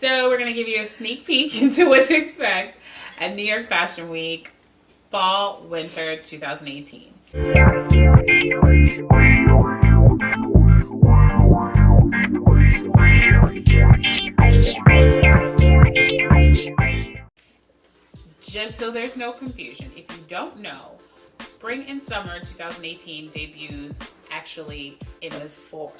So we're going to give you a sneak peek into what to expect at New York Fashion Week, Fall, Winter 2018. Just so there's no confusion, if you don't know, Spring and Summer 2018 debuts actually in the fall,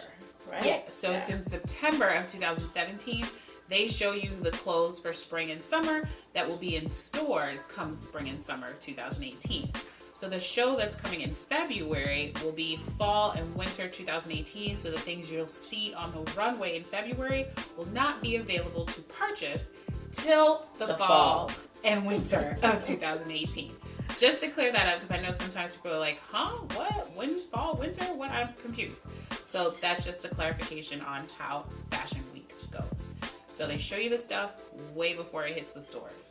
right? Yeah, so it's in September of 2017. They show you the clothes for spring and summer that will be in stores come spring and summer 2018. So the show that's coming in February will be fall and winter 2018. So the things you'll see on the runway in February will not be available to purchase till the fall and winter of 2018. Just to clear that up, because I know sometimes people are like, huh, what? When fall, winter? What? I'm confused. So that's just a clarification on how Fashion Week goes. So they show you the stuff way before it hits the stores.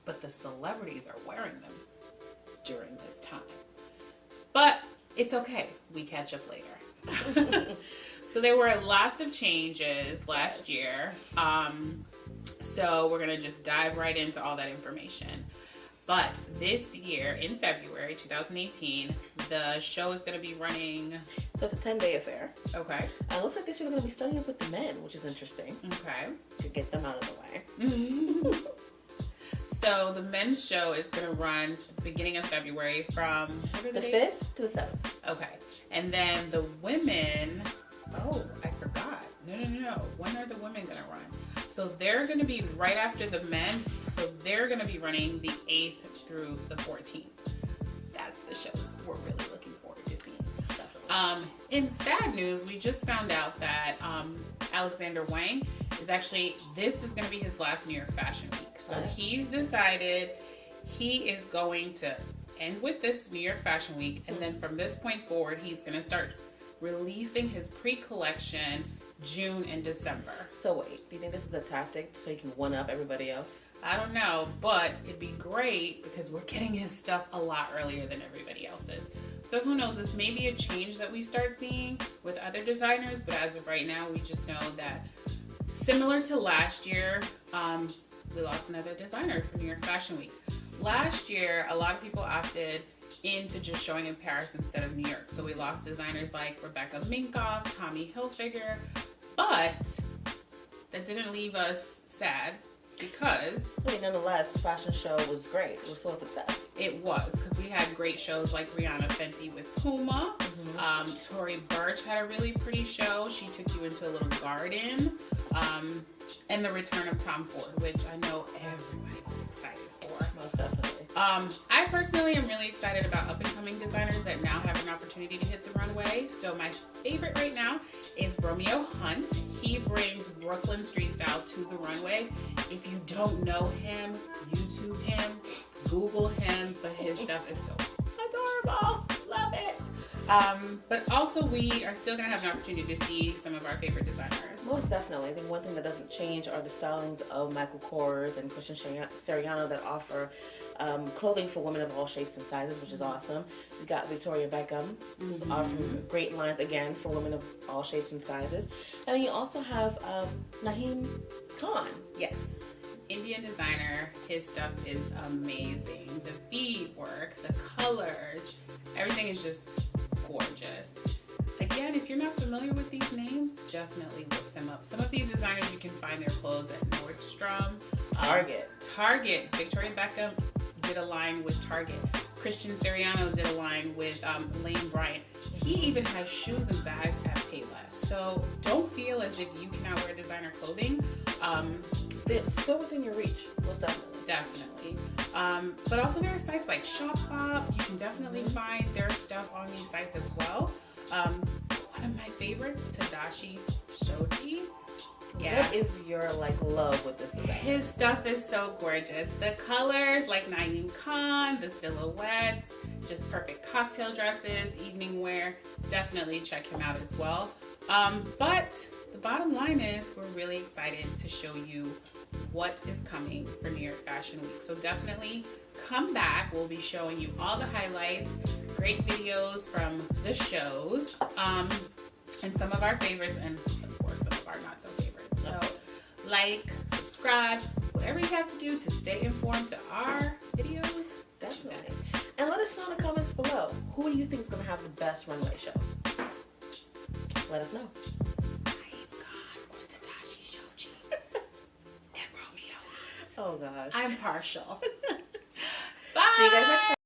But the celebrities are wearing them during this time. But it's okay. We catch up later. So there were lots of changes last year. So we're going to just dive right into all that information. But this year, in February 2018, the show is going to be running... So it's a 10-day affair. Okay. It looks like this year they're going to be starting up with the men, which is interesting. Okay. To get them out of the way. So the men's show is going to run beginning of February from... The 5th to the 7th. Okay. And then the women... Oh, I forgot. No. When are the women going to run? So they're going to be right after the men. So they're going to be running the 8th through the 14th. That's the shows we're really looking forward to seeing. In sad news, we just found out that Alexander Wang is actually, this is going to be his last New York Fashion Week. So he's decided he is going to end with this New York Fashion Week. And then from this point forward, he's going to start releasing his pre-collection June and December. So wait, do you think this is a tactic so he can one-up everybody else? I don't know, but it'd be great because we're getting his stuff a lot earlier than everybody else's. So who knows, this may be a change that we start seeing with other designers, but as of right now, we just know that similar to last year, we lost another designer for New York Fashion Week. Last year, a lot of people opted into just showing in Paris instead of New York. So we lost designers like Rebecca Minkoff, Tommy Hilfiger, but that didn't leave us sad because... I mean, nonetheless, the fashion show was great. It was still a success. It was, because we had great shows like Rihanna Fenty with Puma. Tory Burch had a really pretty show. She took you into a little garden. And the return of Tom Ford, which I know everybody was excited for. Most definitely. I personally am really excited about up-and-coming designers that now have an opportunity to hit the runway. So my favorite right now is Romeo Hunt. He brings Brooklyn street style to the runway. If you don't know him, YouTube him, Google him, but his stuff is so adorable. Love it. But also we are still going to have an opportunity to see some of our favorite designers. Most definitely. I think one thing that doesn't change are the stylings of Michael Kors and Christian Siriano that offer clothing for women of all shapes and sizes, which is awesome. We got Victoria Beckham, who's offering great lines again for women of all shapes and sizes. And then you also have Naheem Khan. Yes. Indian designer. His stuff is amazing. The bead work, the colors, everything is just gorgeous. Again, if you're not familiar with these names, definitely look them up. Some of these designers, you can find their clothes at Nordstrom. Target. Victoria Beckham did a line with Target. Christian Siriano did a line with Lane Bryant. He even has shoes and bags at Payless. So don't feel as if you cannot wear designer clothing. It's still within your reach, most definitely. Definitely. But also there are sites like Shopbop. You can definitely find their stuff on these sites as well. One of my favorites, Tadashi Shoji. Yeah. What is your love with this design? His stuff is so gorgeous. The colors, like Naeem Khan, the silhouettes, just perfect cocktail dresses, evening wear. Definitely check him out as well. But the bottom line is we're really excited to show you what is coming for New York Fashion Week. So definitely come back. We'll be showing you all the highlights, great videos from the shows, and some of our favorites, and of course some of our not so favorites. So like, subscribe, whatever you have to do to stay informed to our videos. Definitely. And let us know in the comments below. Who do you think is going to have the best runway show? Let us know. I am God or Tadashi Shoji and Romeo. Oh gosh. I'm partial. Bye. See you guys next time.